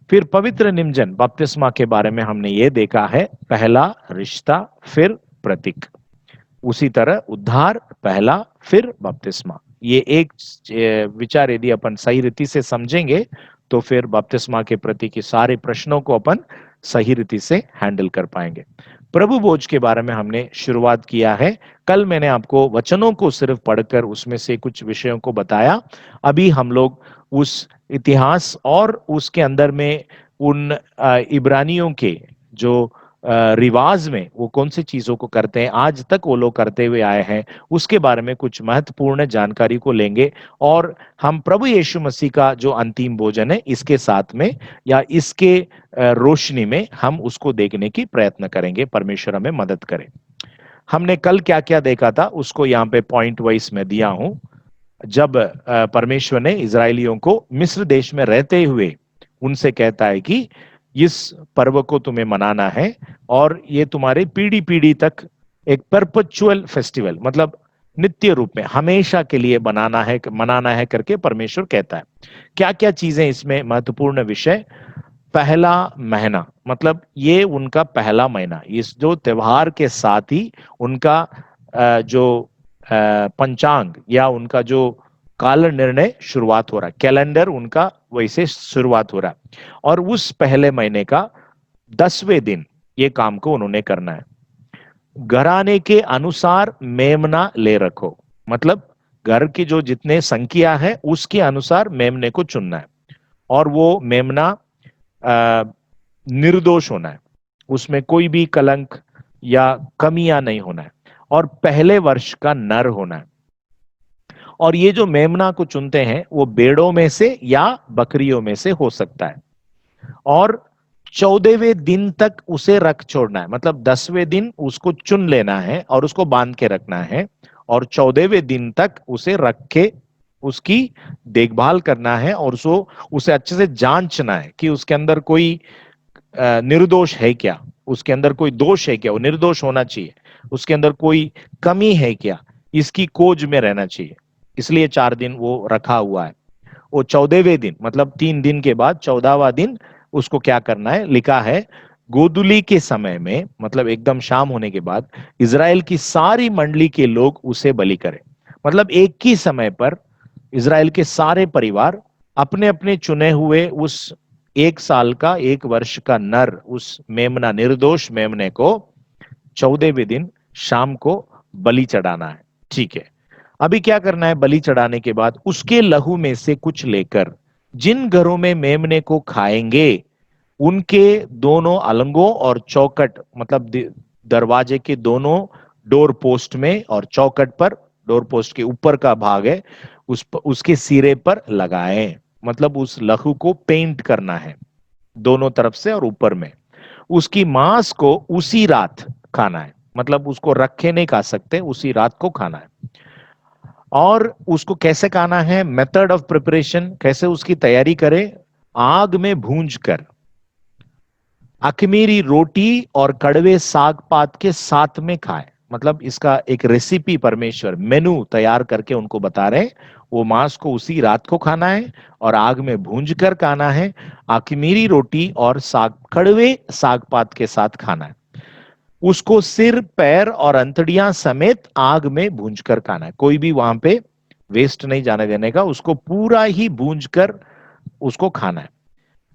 फिर पवित्र निमजन बपतिस्मा के बारे में हमने ये देखा है, पहला रिश्ता फिर प्रतीक। उसी तरह उद्धार पहला फिर बपतिस्मा। ये एक विचार यदि अपन सही रीति से समझेंगे तो फिर बपतिस्मा के प्रति के सारे प्रश्नों को अपन सही रीति से हैंडल कर पाएंगे। प्रभु भोज के बारे में हमने शुरुआत किया है। कल मैंने आपको वचनों को सिर्फ पढ़कर उसमें से कुछ विषयों को बताया। अभी हम लोग उस इतिहास और उसके अंदर में उन इब्रानियों के जो रिवाज में वो कौन सी चीजों को करते हैं, आज तक वो लोग करते हुए आए हैं, उसके बारे में कुछ महत्वपूर्ण जानकारी को लेंगे। और हम प्रभु यीशु मसीह का जो अंतिम भोजन है इसके साथ में या इसके रोशनी में हम उसको देखने की प्रयत्न करेंगे। परमेश्वर हमें मदद करे। हमने कल क्या क्या देखा था उसको यहाँ पे पॉइंट वाइज में दिया हूं। जब परमेश्वर ने इजरायलियों को मिस्र देश में रहते हुए उनसे कहता है कि इस पर्व को तुम्हें मनाना है और ये तुम्हारे पीढ़ी पीढ़ी तक एक परपेचुअल फेस्टिवल, मतलब नित्य रूप में हमेशा के लिए मनाना है करके परमेश्वर कहता है। क्या क्या चीजें इसमें महत्वपूर्ण विषय। पहला महीना, मतलब ये उनका पहला महीना, इस जो त्योहार के साथ ही उनका जो पंचांग या उनका जो काल निर्णय शुरुआत हो रहा है, कैलेंडर उनका वैसे शुरुआत हो रहा है। और उस पहले महीने का 10वें दिन ये काम को उन्होंने करना है। घराने के अनुसार मेमना ले रखो, मतलब घर की जो जितने संख्या है उसके अनुसार मेमने को चुनना है। और वो मेमना निर्दोष होना है, उसमें कोई भी कलंक या कमियां नहीं होना है, और पहले वर्ष का नर होना है। और ये जो मेमना को चुनते हैं वो भेड़ों में से या बकरियों में से हो सकता है। और 14वें दिन तक उसे रख छोड़ना है, मतलब 10वें दिन उसको चुन लेना है और उसको बांध के रखना है, और 14वें दिन तक उसे रख के उसकी देखभाल करना है और उसे अच्छे से जांचना है कि उसके अंदर कोई निर्दोष है क्या, उसके अंदर कोई दोष है क्या, वो निर्दोष होना चाहिए, उसके अंदर कोई कमी है क्या, इसकी खोज में रहना चाहिए। इसलिए 4 दिन वो रखा हुआ है। वो 14वें दिन, मतलब 3 दिन के बाद 14वां दिन उसको क्या करना है, लिखा है गोधुली के समय में, मतलब एकदम शाम होने के बाद इज़राइल की सारी मंडली के लोग उसे बलि करें। मतलब एक ही समय पर इज़राइल के सारे परिवार अपने अपने चुने हुए उस 1 साल का 1 वर्ष का नर, उस मेमना निर्दोष मेमने को 14वें दिन शाम को बलि चढ़ाना है। ठीक है, अभी क्या करना है, बलि चढ़ाने के बाद उसके लहू में से कुछ लेकर जिन घरों में मेमने को खाएंगे उनके दोनों अलंगों और चौकट, मतलब दरवाजे के दोनों डोर पोस्ट में और चौकट पर, डोर पोस्ट के ऊपर का भाग है उसके सिरे पर लगाएं। मतलब उस लहू को पेंट करना है दोनों तरफ से और ऊपर में। उसकी मांस को उसी रात खाना है, मतलब उसको रखे नहीं खा सकते, उसी रात को खाना है। और उसको कैसे खाना है, मेथड ऑफ प्रिपरेशन, कैसे उसकी तैयारी करें, आग में भूंज कर अखमीरी रोटी और कड़वे साग पात के साथ में खाए। मतलब इसका एक रेसिपी परमेश्वर मेनू तैयार करके उनको बता रहे, वो मांस को उसी रात को खाना है और आग में भूंज कर खाना है, अखमीरी रोटी और कड़वे साग पात के साथ खाना है। उसको सिर पैर और अंतड़ियां समेत आग में भूंज कर खाना है। कोई भी वहां पे वेस्ट नहीं जाने देने का, उसको पूरा ही भूंज कर उसको खाना है।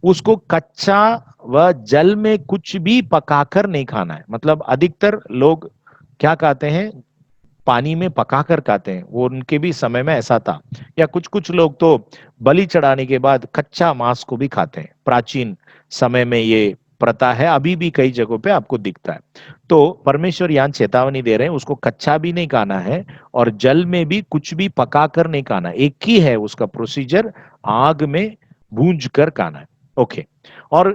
उसको कच्चा व जल में कुछ भी पकाकर नहीं खाना है। मतलब अधिकतर लोग क्या खाते हैं, पानी में पकाकर खाते हैं, वो उनके भी समय में ऐसा था। या कुछ कुछ लोग तो बलि चढ़ाने के बाद कच्चा मांस को भी खाते हैं। प्राचीन समय में ये प्रथा है, अभी भी कई जगहों पे आपको दिखता है। तो परमेश्वर यहाँ चेतावनी दे रहे हैं, उसको कच्चा भी नहीं खाना है और जल में भी कुछ भी पकाकर नहीं खाना। एक ही है उसका प्रोसीजर, आग में भूंज कर खाना है। ओके। और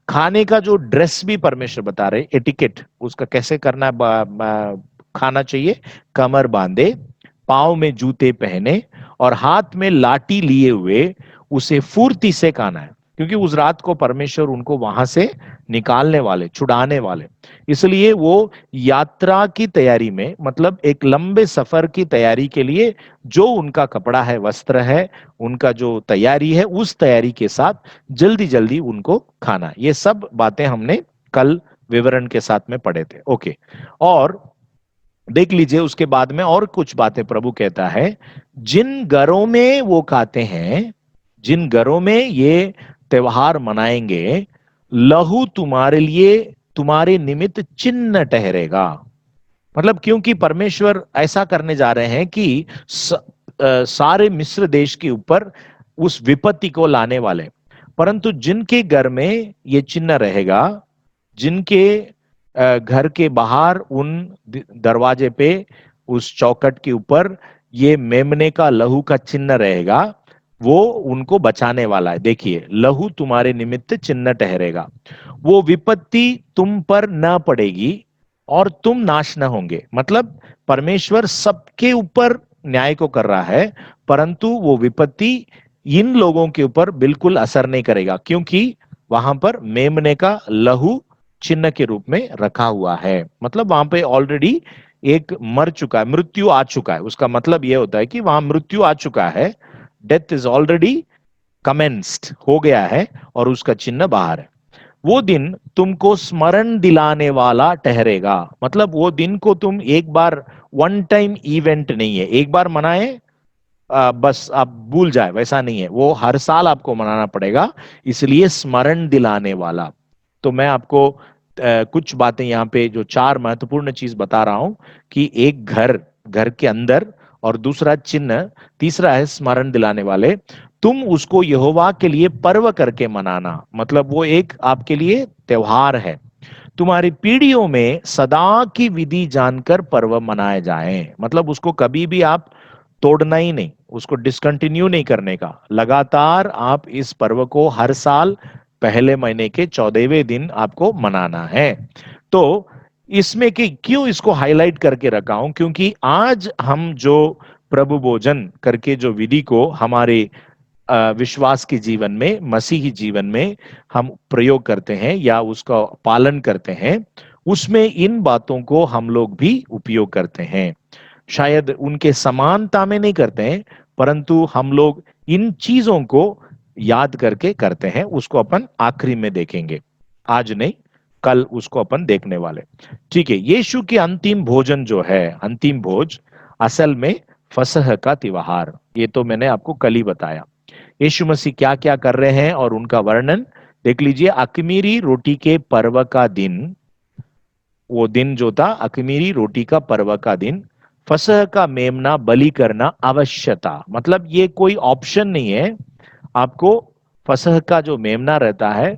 खाने का जो ड्रेस भी परमेश्वर बता रहे, एटिकेट उसका कैसे करना है, खाना चाहिए, कमर बांधे, पांव में जूते पहने और हाथ में लाठी लिए हुए उसे फुर्ती से खाना है। क्योंकि उस रात को परमेश्वर उनको वहां से निकालने वाले, छुड़ाने वाले। इसलिए वो यात्रा की तैयारी में, मतलब एक लंबे सफर की तैयारी के लिए जो उनका कपड़ा है, वस्त्र है, उनका जो तैयारी है, उस तैयारी के साथ जल्दी जल्दी उनको खाना। ये सब बातें हमने कल विवरण के साथ में पढ़े थे। ओके, और देख लीजिए उसके बाद में और कुछ बातें प्रभु कहता है। जिन घरों में वो खाते हैं, जिन घरों में ये त्योहार मनाएंगे, लहू तुम्हारे लिए, तुम्हारे निमित्त चिन्ह ठहरेगा। मतलब क्योंकि परमेश्वर ऐसा करने जा रहे हैं कि सारे मिस्र देश के ऊपर उस विपत्ति को लाने वाले। परंतु जिनके घर में ये चिन्ह रहेगा, जिनके घर के बाहर उन दरवाजे पे, उस चौखट के ऊपर ये मेमने का लहू का चिन्ह रहेगा, वो उनको बचाने वाला है। देखिए, लहू तुम्हारे निमित्त चिन्ह ठहरेगा, वो विपत्ति तुम पर न पड़ेगी और तुम नाश न होंगे। मतलब परमेश्वर सबके ऊपर न्याय को कर रहा है, परंतु वो विपत्ति इन लोगों के ऊपर बिल्कुल असर नहीं करेगा, क्योंकि वहां पर मेमने का लहू चिन्ह के रूप में रखा हुआ है। मतलब वहां पे ऑलरेडी एक मर चुका है, मृत्यु आ चुका है। उसका मतलब यह होता है कि वहां मृत्यु आ चुका है, डेथ इज ऑलरेडी कमेंस्ड, हो गया है, और उसका चिन्ह बाहर है। वो दिन तुमको स्मरण दिलाने वाला ठहरेगा। मतलब वो दिन को तुम एक बार, वन टाइम इवेंट नहीं है, एक बार मनाए बस आप भूल जाए, वैसा नहीं है। वो हर साल आपको मनाना पड़ेगा, इसलिए स्मरण दिलाने वाला। तो मैं आपको कुछ बातें यहाँ पे जो चार महत्वपूर्ण चीज बता रहा हूं कि एक घर, घर के अंदर, और दूसरा चिन्ह, तीसरा है स्मरण दिलाने वाले। तुम उसको यहोवा के लिए पर्व करके मनाना। मतलब वो एक आपके लिए त्योहार है। तुम्हारी पीढ़ियों में सदा की विधि जानकर पर्व मनाए जाएं। मतलब उसको कभी भी आप तोड़ना ही नहीं, उसको डिसकंटिन्यू नहीं करने का। लगातार आप इस पर्व को हर साल पहले महीने के 14वें दिन आपको मनाना है। तो इसमें कि क्यों इसको हाईलाइट करके रखा हूं, क्योंकि आज हम जो प्रभु भोजन करके जो विधि को हमारे विश्वास के जीवन में, मसीही जीवन में हम प्रयोग करते हैं या उसका पालन करते हैं, उसमें इन बातों को हम लोग भी उपयोग करते हैं। शायद उनके समानता में नहीं करते हैं, परंतु हम लोग इन चीजों को याद करके करते हैं। उसको अपन आखिरी में देखेंगे, आज नहीं, कल उसको अपन देखने वाले। ठीक है, यीशु के अंतिम भोजन जो है, अंतिम भोज, असल में फसह का त्योहार, ये तो मैंने आपको कल ही बताया। यीशु मसीह क्या क्या कर रहे हैं और उनका वर्णन देख लीजिए। अखमीरी रोटी के पर्व का दिन, वो दिन जो था अखमीरी रोटी का पर्व का दिन, फसह का मेमना बलि करना अवश्य था। मतलब ये कोई ऑप्शन नहीं है आपको। फसह का जो मेमना रहता है,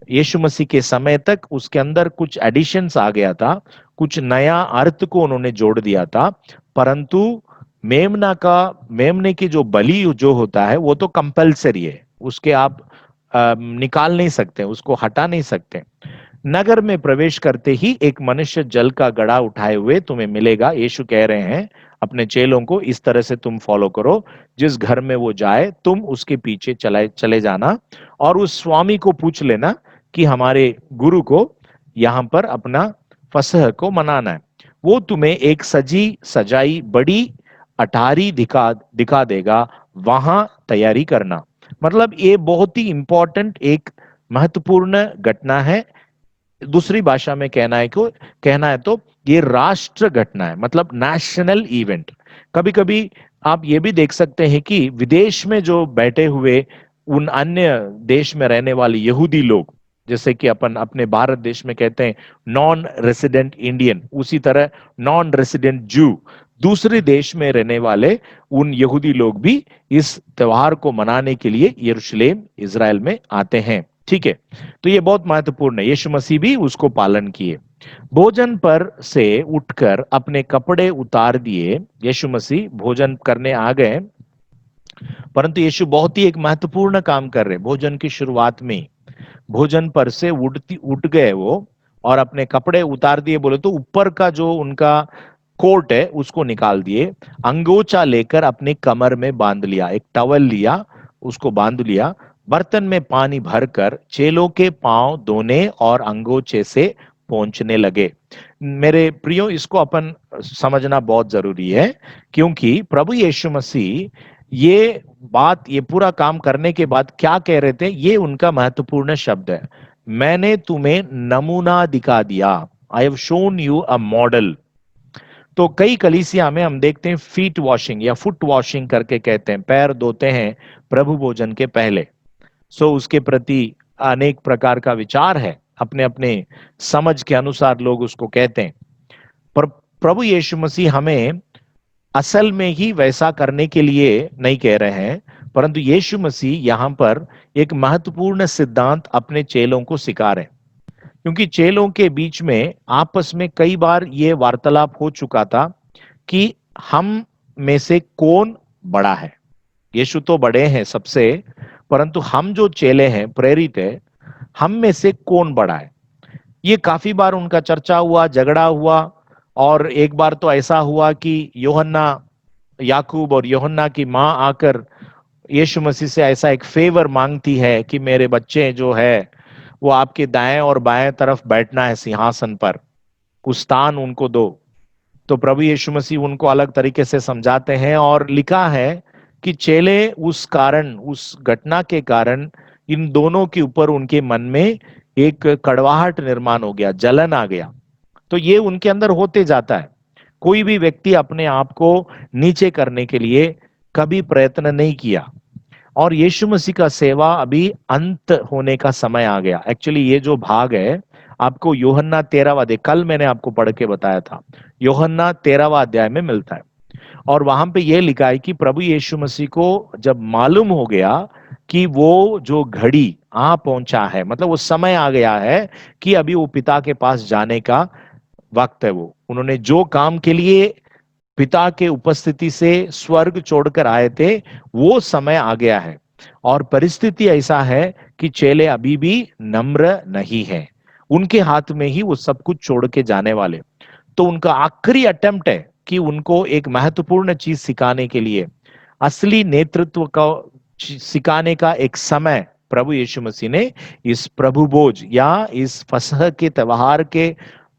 यीशु मसीह के समय तक उसके अंदर कुछ एडिशंस आ गया था, कुछ नया अर्थ को उन्होंने जोड़ दिया था। परंतु मेमना का, मेमने की जो बलि जो होता है वो तो कंपलसरी है, उसके आप निकाल नहीं सकते, उसको हटा नहीं सकते। नगर में प्रवेश करते ही एक मनुष्य जल का घड़ा उठाए हुए तुम्हें मिलेगा। यीशु कह रहे हैं अपने चेलों को, इस तरह से तुम फॉलो करो, जिस घर में वो जाए तुम उसके पीछे चले जाना, और उस स्वामी को पूछ लेना कि हमारे गुरु को यहाँ पर अपना फसह को मनाना है। वो तुम्हें एक सजी सजाई बड़ी अटारी दिखा दिखा देगा, वहां तैयारी करना। मतलब ये बहुत ही इंपॉर्टेंट, एक महत्वपूर्ण घटना है। दूसरी भाषा में कहना है तो ये राष्ट्र घटना है, मतलब नेशनल इवेंट। कभी कभी आप ये भी देख सकते हैं कि विदेश में जो बैठे हुए उन अन्य देश में रहने वाले यहूदी लोग, जैसे कि अपन अपने भारत देश में कहते हैं नॉन रेसिडेंट इंडियन, उसी तरह नॉन रेसिडेंट जू, दूसरे देश में रहने वाले उन यहूदी लोग भी इस त्योहार को मनाने के लिए यरूशलेम, इज़राइल में आते हैं। ठीक है, तो ये बहुत महत्वपूर्ण है। यीशु मसीह भी उसको पालन किए। भोजन पर से उठकर अपने कपड़े उतार दिए। यीशु मसीह भोजन करने आ गए, परंतु यीशु बहुत ही एक महत्वपूर्ण काम कर रहे भोजन की शुरुआत में। भोजन पर से उठ गए वो, और अपने कपड़े उतार दिए। बोले तो ऊपर का जो उनका कोट है उसको निकाल दिए, अंगोछा लेकर अपने कमर में बांध लिया, एक टवल लिया, उसको बांध लिया। बर्तन में पानी भरकर चेलों के पांव धोने और अंगोछे से पोंछने लगे। मेरे प्रियो, इसको अपन समझना बहुत जरूरी है, क्योंकि प्रभु यीशु मसीह ये बात, ये पूरा काम करने के बाद क्या कह रहे थे, ये उनका महत्वपूर्ण शब्द है। मैंने तुम्हें नमूना दिखा दिया, I have shown you a model. तो कई कलीसिया में हम देखते हैं फीट वॉशिंग या फुट वॉशिंग करके कहते हैं, पैर धोते हैं प्रभु भोजन के पहले। सो उसके प्रति अनेक प्रकार का विचार है, अपने अपने समझ के अनुसार लोग उसको कहते हैं। पर प्रभु यीशु मसीह हमें असल में ही वैसा करने के लिए नहीं कह रहे हैं, परंतु यीशु मसीह यहां पर एक महत्वपूर्ण सिद्धांत अपने चेलों को सिखा रहे हैं। क्योंकि चेलों के बीच में आपस में कई बार ये वार्तालाप हो चुका था कि हम में से कौन बड़ा है। यीशु तो बड़े हैं सबसे, परंतु हम जो चेले हैं, प्रेरित है, हम में से कौन बड़ा है। ये काफी बार उनका चर्चा हुआ, झगड़ा हुआ। और एक बार तो ऐसा हुआ कि यूहन्ना, याकूब और यूहन्ना की मां आकर यीशु मसीह से ऐसा एक फेवर मांगती है कि मेरे बच्चे जो है वो आपके दाएं और बाएं तरफ बैठना है सिंहासन पर, उस स्थान उनको दो। तो प्रभु यीशु मसीह उनको अलग तरीके से समझाते हैं, और लिखा है कि चेले उस कारण, उस घटना के कारण इन दोनों के ऊपर उनके मन में एक कड़वाहट निर्माण हो गया, जलन आ गया। तो ये उनके अंदर होते जाता है। कोई भी व्यक्ति अपने आप को नीचे करने के लिए कभी प्रयत्न नहीं किया। और यीशु मसीह का सेवा अभी अंत होने का समय आ गया। एक्चुअली ये जो भाग है आपको यूहन्ना 13वां अध्याय, कल मैंने आपको पढ़ के बताया था, यूहन्ना 13वां अध्याय में मिलता है। और वहां पे ये लिखा है कि प्रभु यीशु मसीह को जब मालूम हो गया कि वो जो घड़ी आ पहुंचा है, मतलब वो समय आ गया है कि अभी वो पिता के पास जाने का वक्त है, वो उन्होंने जो काम के लिए पिता के उपस्थिति से स्वर्ग छोड़कर आए थे, वो समय आ गया है। और परिस्थिति ऐसा है कि चेले अभी भी नम्र नहीं है, उनके हाथ में ही वो सब कुछ छोड़ के जाने वाले। तो उनका आखिरी अटेम्प्ट है कि उनको एक महत्वपूर्ण चीज सिखाने के लिए, असली नेतृत्व का सिखाने का एक समय प्रभु यीशु मसीह ने इस प्रभु भोज या इस फसह के त्योहार के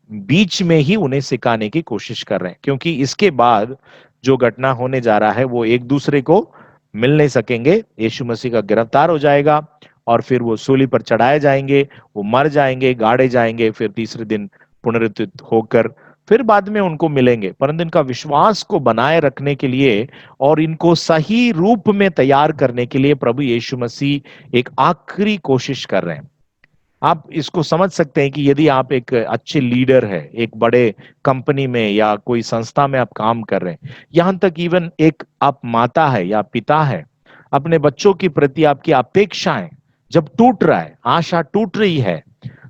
बीच में ही उन्हें सिखाने की कोशिश कर रहे हैं। क्योंकि इसके बाद जो घटना होने जा रहा है वो एक दूसरे को मिल नहीं सकेंगे। यीशु मसीह का गिरफ्तार हो जाएगा और फिर वो सूली पर चढ़ाए जाएंगे, वो मर जाएंगे, गाड़े जाएंगे, फिर तीसरे दिन पुनरुत्थित होकर फिर बाद में उनको मिलेंगे। परंतु इनका विश्वास को बनाए रखने के लिए और इनको सही रूप में तैयार करने के लिए प्रभु यीशु मसीह एक आखिरी कोशिश कर रहे हैं। आप इसको समझ सकते हैं कि यदि आप एक अच्छे लीडर है, एक बड़े कंपनी में या कोई संस्था में आप काम कर रहे हैं, यहां तक इवन एक आप माता है या पिता है, अपने बच्चों के प्रति आपकी अपेक्षाएं जब टूट रहा है, आशा टूट रही है,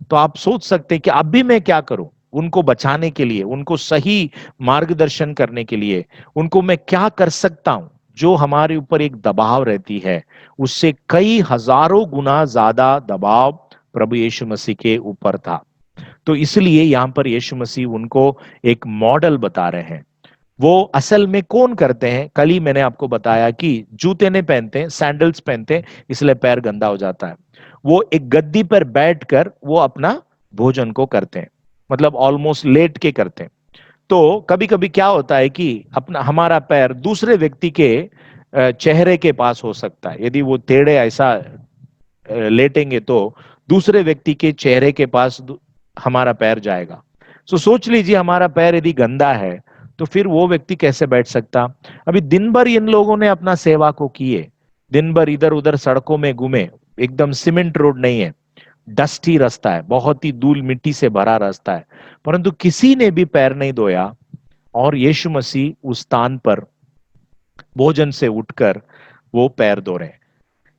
तो आप सोच सकते हैं कि अब भी मैं क्या करूं उनको बचाने के लिए, उनको सही मार्गदर्शन करने के लिए, उनको मैं क्या कर सकता हूं। जो हमारे ऊपर एक दबाव रहती है, उससे कई हजारों गुना ज्यादा दबाव प्रभु यीशु मसीह के ऊपर था। तो इसलिए यहां पर यीशु मसीह उनको एक मॉडल बता रहे हैं। वो असल में कौन करते हैं, कल ही मैंने आपको बताया कि जूते नहीं पहनते हैं, सैंडल्स पहनते हैं, इसलिए पैर गंदा हो जाता है। वो एक गद्दी पर बैठकर वो अपना भोजन को करते हैं, मतलब ऑलमोस्ट लेट के करते हैं। तो कभी कभी क्या होता है कि अपना हमारा पैर दूसरे व्यक्ति के चेहरे के पास हो सकता है। यदि वो टेढ़े ऐसा लेटेंगे तो दूसरे व्यक्ति के चेहरे के पास हमारा पैर जाएगा। सो सोच लीजिए हमारा पैर यदि गंदा है तो फिर वो व्यक्ति कैसे बैठ सकता। अभी दिन भर इन लोगों ने अपना सेवा को किए, दिन भर इधर उधर सड़कों में घूमे, एकदम सीमेंट रोड नहीं है, डस्टी रास्ता है, बहुत ही धूल मिट्टी से भरा रास्ता है, परंतु किसी ने भी पैर नहीं धोया। और यीशु मसीह उस स्थान पर भोजन से उठकर वो पैर धो रहे हैं।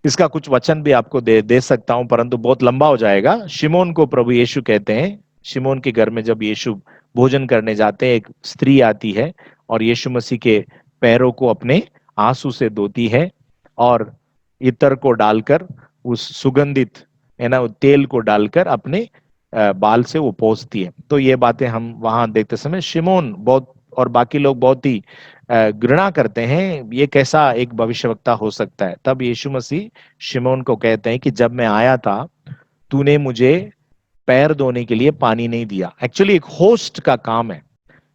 इसका कुछ वचन भी आपको दे सकता हूं, परंतु बहुत लंबा हो जाएगा। शिमोन को प्रभु यीशु कहते हैं। शिमोन के घर में जब यीशु भोजन करने जाते हैं, एक स्त्री आती है और यीशु मसीह के पैरों को अपने आंसू से धोती है और इत्र को डालकर, उस सुगंधित है ना तेल को डालकर अपने बाल से वो पोंछती है। तो ये बातें हम वहां देखते समय शिमोन बहुत और बाकी लोग बहुत ही घृणा करते हैं, ये कैसा एक भविष्यवक्ता हो सकता है। तब यीशु मसीह शिमोन को कहते हैं कि जब मैं आया था तूने मुझे पैर धोने के लिए पानी नहीं दिया। एक्चुअली एक होस्ट का काम है,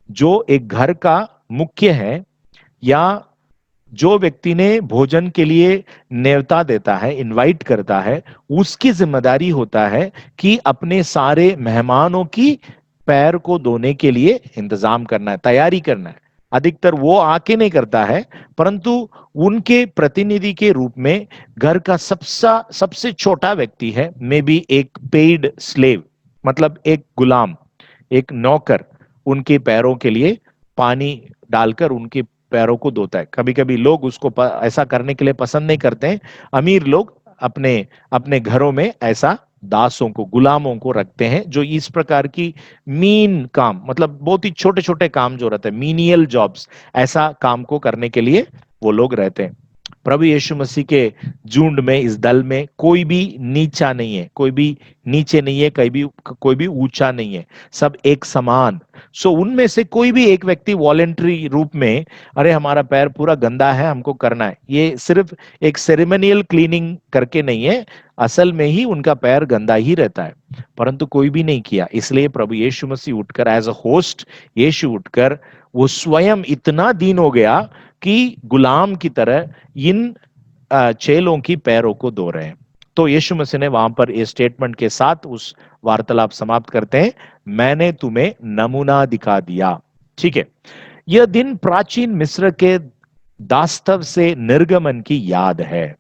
जो एक घर का मुख्य है या जो व्यक्ति ने भोजन के लिए न्योता देता है, इनवाइट करता है, उसकी जिम्मेदारी होता है कि अपने सारे मेहमानों की पैर को धोने के लिए इंतजाम करना है, तैयारी करना है। अधिकतर वो आके नहीं करता है, परंतु उनके प्रतिनिधि के रूप में घर का सबसे छोटा व्यक्ति है, मे बी एक पेड स्लेव, मतलब एक गुलाम, एक नौकर, उनके पैरों के लिए पानी डालकर उनके पैरों को धोता है। कभी कभी लोग उसको ऐसा करने के लिए पसंद नहीं करते हैं। अमीर लोग अपने अपने घरों में ऐसा दासों को, गुलामों को रखते हैं, जो इस प्रकार की मीन काम, मतलब बहुत ही छोटे छोटे काम जो रहते हैं, मीनियल जॉब्स, ऐसा काम को करने के लिए वो लोग रहते हैं। प्रभु यीशु मसीह के झुंड में, इस दल में कोई भी नीचा नहीं है, कोई भी नीचे नहीं है, कोई भी ऊंचा नहीं है, सब एक समान। सो उनमें से कोई भी एक व्यक्ति वॉलेंटरी रूप में, अरे हमारा पैर पूरा गंदा है, हमको करना है, ये सिर्फ एक सेरेमनियल क्लीनिंग करके नहीं है, असल में ही उनका पैर गंदा ही रहता है, परंतु कोई भी नहीं किया। इसलिए प्रभु यीशु मसीह उठकर, एज अ होस्ट यीशु उठकर, वो स्वयं इतना दीन हो गया कि गुलाम की तरह इन चेलों की पैरों को धो रहे हैं। तो यीशु मसीह ने वहां पर ये स्टेटमेंट के साथ उस वार्तालाप समाप्त करते हैं, मैंने तुम्हें नमूना दिखा दिया। ठीक है, यह दिन प्राचीन मिस्र के दास्तव से निर्गमन की याद है।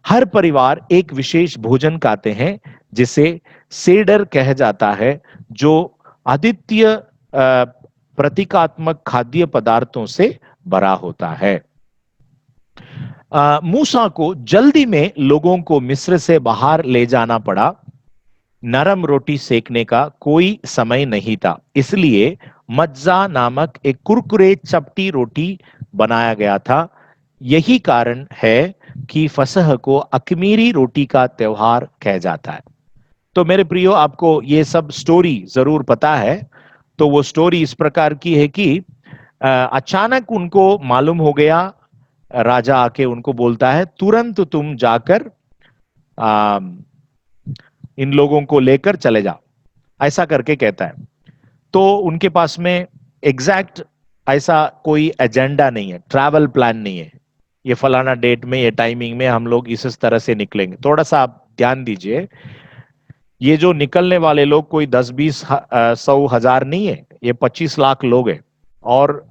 हर परिवार एक विशेष भोजन खाते हैं जिसे सेडर कहा जाता है, जो अद्वितीय प्रतीकात्मक खाद्य पदार्थों से भरा होता है। मूसा को जल्दी में लोगों को मिस्र से बाहर ले जाना पड़ा। नरम रोटी सेकने का कोई समय नहीं था, इसलिए मज्जा नामक एक कुरकुरे चपटी रोटी बनाया गया था। यही कारण है कि फसह को अखमीरी रोटी का त्योहार कहा जाता है। तो मेरे प्रियो, आपको ये सब स्टोरी जरूर पता है। तो वो स्टोरी इस प्रकार की है कि अचानक उनको मालूम हो गया, राजा आके उनको बोलता है तुरंत तुम जाकर इन लोगों को लेकर चले जाओ, ऐसा करके कहता है। तो उनके पास में एग्जैक्ट ऐसा कोई एजेंडा नहीं है, ट्रैवल प्लान नहीं है, ये फलाना डेट में, ये टाइमिंग में हम लोग इस तरह से निकलेंगे। थोड़ा सा आप ध्यान दीजिए, ये जो निकलने वाले लोग कोई 10-20 100 हजार नहीं है, ये 25 लाख लोग हैं। और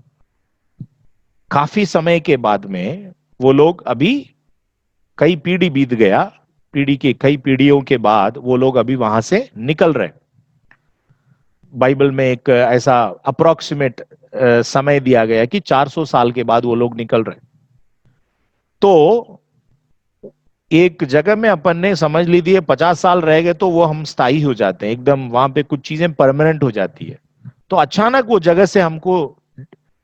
काफी समय के बाद में वो लोग, अभी कई पीढ़ी बीत गया, पीढ़ी के कई पीढ़ियों के बाद वो लोग अभी वहां से निकल रहे। बाइबल में एक ऐसा अप्रोक्सीमेट समय दिया गया कि 400 साल के बाद वो लोग निकल रहे। तो एक जगह में अपन ने समझ लीजिए 50 साल रह गए तो वो हम स्थायी हो जाते हैं, एकदम वहां पे कुछ चीजें परमानेंट हो जाती है। तो अचानक वो जगह से हमको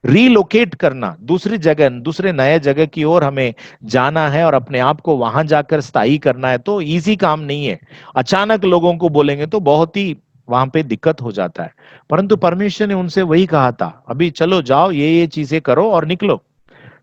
रीलोकेट करना, दूसरी जगह, दूसरे नए जगह की ओर हमें जाना है और अपने आप को वहां जाकर स्थायी करना है, तो इजी काम नहीं है। अचानक लोगों को बोलेंगे तो बहुत ही वहां पे दिक्कत हो जाता है। परंतु परमेश्वर ने उनसे वही कहा था, अभी चलो जाओ, ये चीजें करो और निकलो।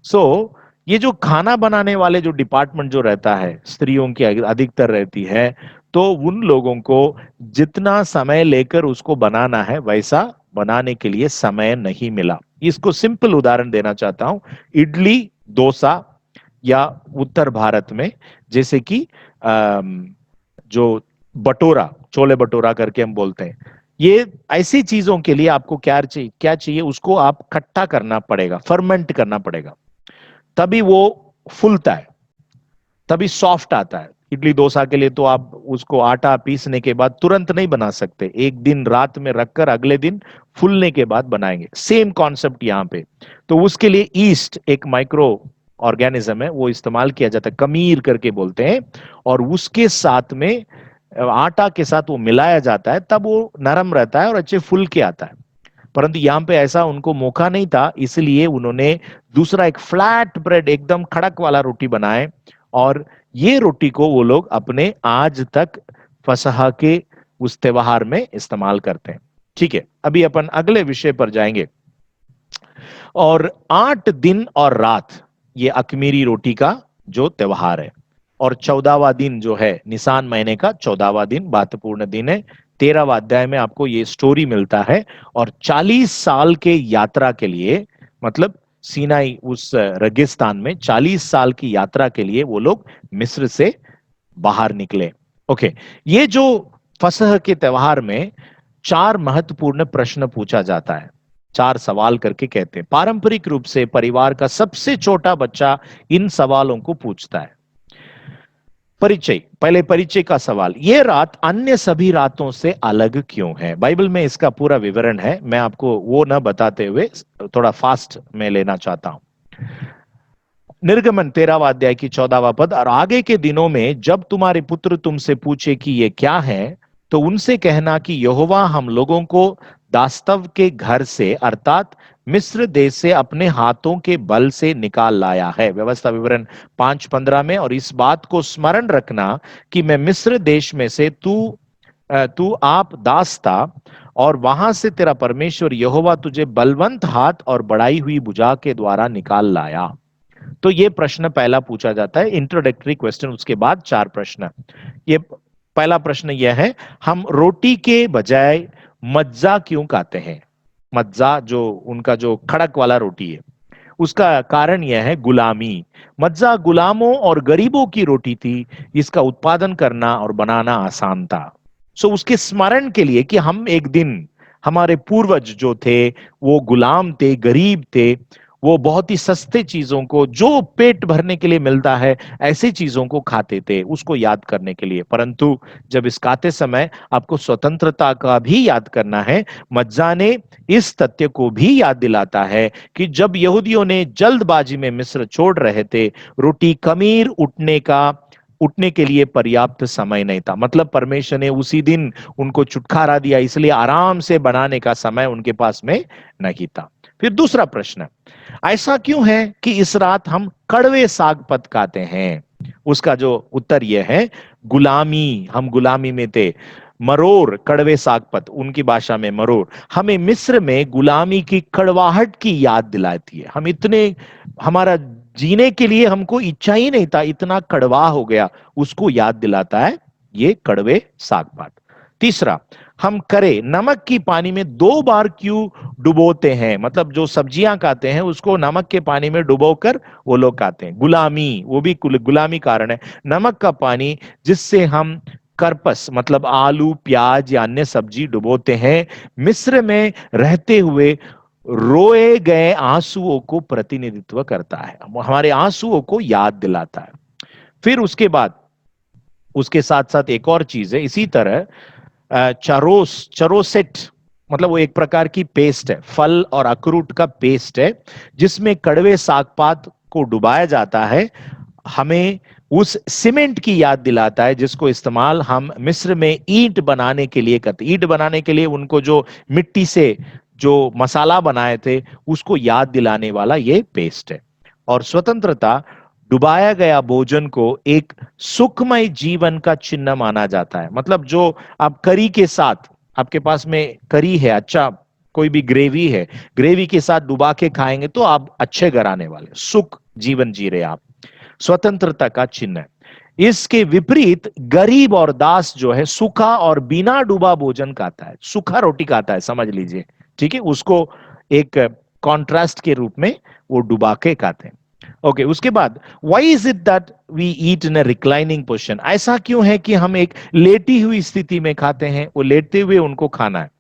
सो ये जो खाना बनाने वाले जो डिपार्टमेंट जो रहता है, स्त्रियों की अधिकतर रहती है, तो उन लोगों को जितना समय लेकर उसको बनाना है वैसा बनाने के लिए समय नहीं मिला। इसको सिंपल उदाहरण देना चाहता हूं, इडली डोसा या उत्तर भारत में जैसे कि जो बटोरा, छोले भटूरा करके हम बोलते हैं, ये ऐसी चीजों के लिए आपको क्या चाहिए, उसको आप खट्टा करना पड़ेगा, फर्मेंट करना पड़ेगा, तभी वो फूलता है, तभी सॉफ्ट आता है। इडली डोसा के लिए तो आप उसको आटा पीसने के बाद तुरंत नहीं बना सकते, एक दिन रात में रखकर अगले दिन फूलने के बाद बनाएंगे। सेम कॉन्सेप्ट यहाँ पे। तो उसके लिए ईस्ट एक माइक्रो ऑर्गेनिज्म है, वो इस्तेमाल किया जाता है, कमीर करके बोलते हैं, और उसके साथ में आटा के साथ वो मिलाया जाता है, तब वो नरम रहता है और अच्छे फूल के आता है। परंतु यहाँ पे ऐसा उनको मौका नहीं था, इसलिए उन्होंने दूसरा एक फ्लैट ब्रेड, एकदम खड़क वाला रोटी बनाए, और ये रोटी को वो लोग अपने आज तक फसह के उस त्योहार में इस्तेमाल करते हैं। ठीक है, अभी अपन अगले विषय पर जाएंगे। और 8 दिन और रात ये अखमीरी रोटी का जो त्योहार है। और 14वां दिन जो है निसान महीने का 14वां दिन महत्वपूर्ण दिन है। 13वां अध्याय में आपको ये स्टोरी मिलता है। और 40 साल के यात्रा के लिए, मतलब सीनाई उस रेगिस्तान में 40 साल की यात्रा के लिए वो लोग मिस्र से बाहर निकले। ओके, ये जो फसह के त्योहार में 4 महत्वपूर्ण प्रश्न पूछा जाता है। 4 सवाल करके कहते हैं। पारंपरिक रूप से परिवार का सबसे छोटा बच्चा इन सवालों को पूछता है। परिचय, पहले परिचय का सवाल, ये रात अन्य सभी रातों से अलग क्यों है? बाइबल में इसका पूरा विवरण है, मैं आपको वो न बताते हुए थोड़ा फास्ट में लेना चाहता हूं। निर्गमन 13वां अध्याय की 14वां पद, और आगे के दिनों में जब तुम्हारे पुत्र तुमसे पूछे कि ये क्या है, तो उनसे कहना कि यहोवा हम लोगों को दास्तव के घर से अर्थात मिस्र देश से अपने हाथों के बल से निकाल लाया है। व्यवस्था विवरण 5:15 में, और इस बात को स्मरण रखना कि मैं मिस्र देश में से तू आप दास था, और वहां से तेरा परमेश्वर यहोवा तुझे बलवंत हाथ और बढ़ाई हुई भुजा के द्वारा निकाल लाया। तो ये प्रश्न पहला पूछा जाता है, इंट्रोडक्टरी क्वेश्चन। उसके बाद 4 प्रश्न। ये पहला प्रश्न यह है, हम रोटी के बजाय मज्जा क्यों खाते हैं? मज्जा जो उनका जो खड़क वाला रोटी है, उसका कारण यह है गुलामी। मज्जा गुलामों और गरीबों की रोटी थी, इसका उत्पादन करना और बनाना आसान था। सो उसके स्मरण के लिए कि हम एक दिन, हमारे पूर्वज जो थे वो गुलाम थे, गरीब थे, वो बहुत ही सस्ते चीजों को, जो पेट भरने के लिए मिलता है ऐसी चीजों को खाते थे, उसको याद करने के लिए। परंतु जब इस खाते समय आपको स्वतंत्रता का भी याद करना है, मज्जा ने इस तथ्य को भी याद दिलाता है कि जब यहूदियों ने जल्दबाजी में मिस्र छोड़ रहे थे, रोटी खमीर उठने के लिए पर्याप्त समय नहीं था। मतलब परमेश्वर ने उसी दिन उनको छुटकारा दिया, इसलिए आराम से बनाने का समय उनके पास में नहीं था। फिर दूसरा प्रश्न, ऐसा क्यों है कि इस रात हम कड़वे साग पत खाते हैं? उसका जो उत्तर यह है, गुलामी, हम गुलामी में थे। मरोर, कड़वे सागपत, उनकी भाषा में मरोर, हमें मिस्र में गुलामी की कड़वाहट की याद दिलाती है। हम इतने, हमारा जीने के लिए हमको इच्छा ही नहीं था, इतना कड़वा हो गया, उसको याद दिलाता है ये कड़वे सागपात। तीसरा, हम करे नमक की पानी में 2 बार क्यों डुबोते हैं? मतलब जो सब्जियां खाते हैं उसको नमक के पानी में डुबोकर वो लोग खाते हैं। गुलामी, वो भी गुलामी कारण है। नमक का पानी जिससे हम करपस मतलब आलू, प्याज या अन्य सब्जी डुबोते हैं, मिस्र में रहते हुए रोए गए आंसुओं को प्रतिनिधित्व करता है, हमारे आंसुओं को याद दिलाता है। फिर उसके बाद, उसके साथ साथ एक और चीज है इसी तरह, चरोसेट, मतलब वो एक प्रकार की पेस्ट है, फल और अखरूट का पेस्ट है, जिसमें कड़वे सागपात को डुबाया जाता है। हमें उस सीमेंट की याद दिलाता है जिसको इस्तेमाल हम मिस्र में ईंट बनाने के लिए करते। ईंट बनाने के लिए उनको जो मिट्टी से जो मसाला बनाए थे उसको याद दिलाने वाला ये पेस्ट है। और स्वतंत्रता, डुबाया गया भोजन को एक सुखमय जीवन का चिन्ह माना जाता है। मतलब जो आप करी के साथ, आपके पास में करी है, अच्छा कोई भी ग्रेवी है, ग्रेवी के साथ डुबा के खाएंगे तो आप अच्छे घराने वाले, सुख जीवन जी रहे आप, स्वतंत्रता का चिन्ह है। इसके विपरीत गरीब और दास जो है सूखा और बिना डूबा भोजन खाता है, सूखा रोटी खाता है, समझ लीजिए, ठीक है, उसको एक कॉन्ट्रास्ट के रूप में वो डुबा के खाते हैं। ओके, उसके बाद, why is it that we eat in a reclining position? ऐसा क्यों है कि हम एक लेटी हुई स्थिति में खाते हैं? वो लेटते हुए उनको खाना है।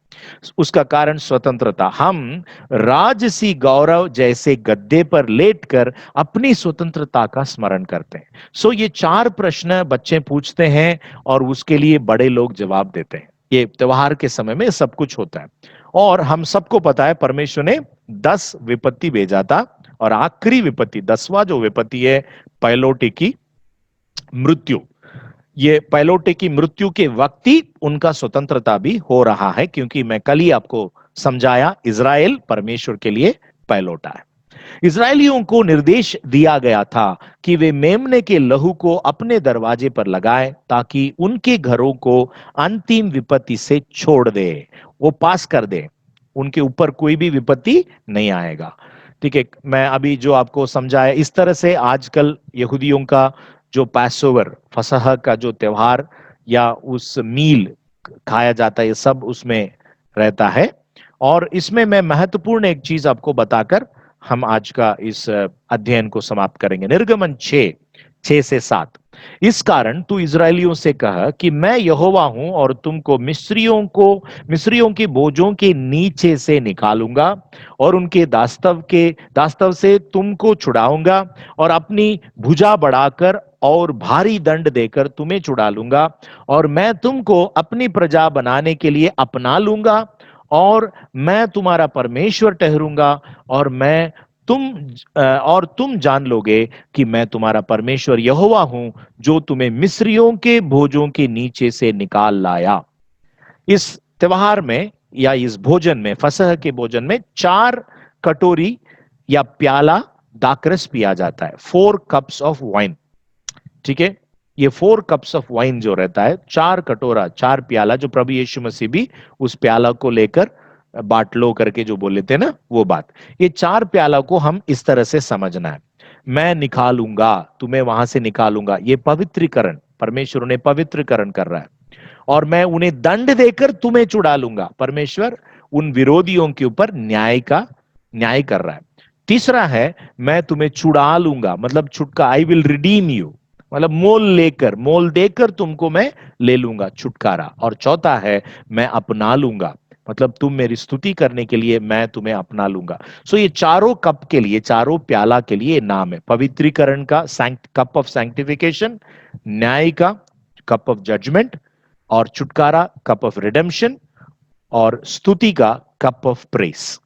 उसका कारण स्वतंत्रता, हम राजसी गौरव जैसे गद्दे पर लेटकर अपनी स्वतंत्रता का स्मरण करते हैं। सो ये 4 प्रश्न बच्चे पूछते हैं और उसके लिए बड़े लोग जवाब देते हैं। ये त्योहार के समय में सब कुछ होता है। और हम सबको पता है परमेश्वर ने 10 विपत्ति भेजा था, और आखिरी विपत्ति, 10वां जो विपत्ति है, पहलोटे की मृत्यु। ये पहलोटे की मृत्यु के वक्त ही उनका स्वतंत्रता भी हो रहा है, क्योंकि मैं कल ही आपको समझाया, इज़राइल परमेश्वर के लिए पहलोटा है। इस्राएलियों को निर्देश दिया गया था कि वे मेमने के लहू को अपने दरवाजे पर लगाएं ताकि उनके घरों को अंतिम विपत्ति से छोड़ दे, वो पास कर दे। उनके ऊपर कोई भी विपत्ति नहीं आएगा। ठीक है, मैं अभी जो आपको समझाया, इस तरह से आजकल यहूदियों का जो पैसोवर फसह का जो त्योहार या उस मील खाया जाता है, ये सब उसमें रहता है। और इसमें मैं महत्वपूर्ण एक चीज आपको बताकर हम आज का इस अध्ययन को समाप्त करेंगे। निर्गमन 6:6 से 7। इस कारण तू इस्राएलियों से कह कि मैं यहोवा हूं और तुमको मिस्रियों की बोझों के नीचे से निकालूंगा और उनके दास्तव से तुमको छुड़ाऊंगा और अपनी भुजा बढ़ाकर और भारी दंड देकर तुम्हें छुड़ा लूंगा और मैं तुमको अपनी प्रजा बनाने के लिए अपना लूंगा और मैं तुम्हारा परमेश्वर ठहरूंगा और तुम जान लोगे कि मैं तुम्हारा परमेश्वर यहोवा हूं जो तुम्हें मिस्रियों के बोझों के नीचे से निकाल लाया। इस त्योहार में या इस भोजन में, फसह के भोजन में 4 कटोरी या प्याला दाखरस पिया जाता है, 4 कप्स ऑफ वाइन। ठीक है, ये 4 कप्स ऑफ वाइन जो रहता है, 4 कटोरा, 4 प्याला, जो प्रभु यीशु मसीह भी उस प्याला को लेकर बाट लो करके जो बोले थे ना, वो बात, ये 4 प्याला को हम इस तरह से समझना है। मैं निकालूंगा, तुम्हें वहां से निकालूंगा, ये पवित्रीकरण, परमेश्वर उन्हें पवित्रीकरण कर रहा है। और मैं उन्हें दंड देकर तुम्हें छुड़ा लूंगा, परमेश्वर उन विरोधियों के ऊपर न्याय कर रहा है। तीसरा है, मैं तुम्हें छुड़ा लूंगा, मतलब छुटका, आई विल रिडीम यू, मतलब मोल देकर तुमको मैं ले लूंगा, छुटकारा। और चौथा है, मैं अपना लूंगा, मतलब तुम मेरी स्तुति करने के लिए मैं तुम्हें अपना लूंगा। सो ये चारों कप के लिए, चारों प्याला के लिए नाम है। पवित्रीकरण का कप ऑफ सैंक्टिफिकेशन, न्याय का कप ऑफ जजमेंट, और छुटकारा कप ऑफ रिडेम्पशन, और स्तुति का कप ऑफ प्रेस।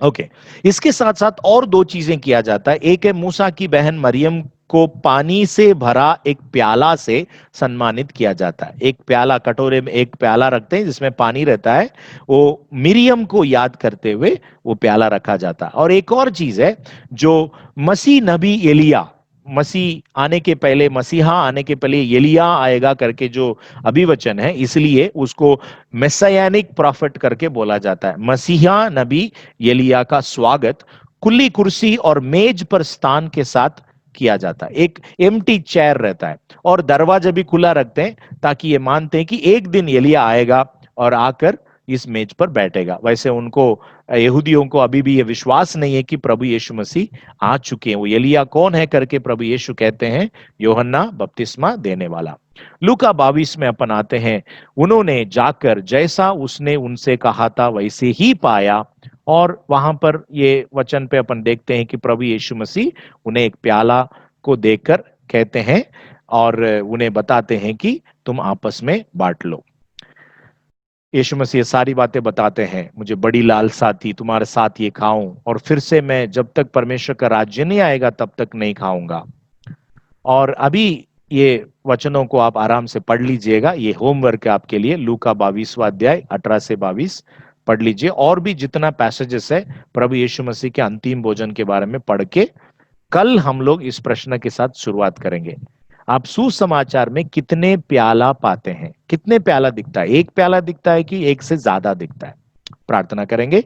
ओके, इसके साथ साथ और 2 चीजें किया जाता है। एक है, मूसा की बहन मरियम को पानी से भरा एक प्याला से सम्मानित किया जाता है। एक प्याला, कटोरे में एक प्याला रखते हैं जिसमें पानी रहता है, वो मिरियम को याद करते हुए वो प्याला रखा जाता है। और एक और चीज है, जो मसीह नबी एलिया, मसीहा आने के पहले एलिया आएगा करके जो अभिवचन है, इसलिए उसको मेसायानिक प्रॉफिट करके बोला जाता है। मसीहा नबी एलिया का स्वागत खुली कुर्सी और मेज पर स्थान के साथ किया जाता है। एक एम्प्टी चेयर रहता है और दरवाजा भी खुला रखते हैं, ताकि ये मानते हैं कि एक दिन एलिया आएगा और आकर इस मेज पर बैठेगा। वैसे उनको, यहूदियों को अभी भी ये विश्वास नहीं है कि प्रभु यीशु मसीह आ चुके हैं। वो एलिया कौन है करके प्रभु यीशु कहते हैं, यूहन्ना बपतिस्मा देने वाला। लूका 22 में अपन आते हैं, उन्होंने जाकर जैसा उसने उनसे कहा था वैसे ही पाया। और वहां पर ये वचन पे अपन देखते हैं कि प्रभु यीशु मसीह उन्हें एक प्याला को देकर कहते हैं और उन्हें बताते हैं कि तुम आपस में बांट लो। यीशु मसीह ये सारी बातें बताते हैं, मुझे बड़ी लालसा थी तुम्हारे साथ ये खाऊं, और फिर से मैं जब तक परमेश्वर का राज्य नहीं आएगा तब तक नहीं खाऊंगा। और अभी ये वचनों को आप आराम से पढ़ लीजिएगा, ये होमवर्क है आपके लिए। लूका 22वां अध्याय 18 से 22 पढ़ लीजिए। और भी जितना पैसेजेस है प्रभु यीशु मसीह के अंतिम भोजन के बारे में पढ़ के, कल हम लोग इस प्रश्न के साथ शुरुआत करेंगे। आप सुसमाचार में कितने प्याला पाते हैं? कितने प्याला दिखता है? एक प्याला दिखता है कि एक से ज्यादा दिखता है? प्रार्थना करेंगे।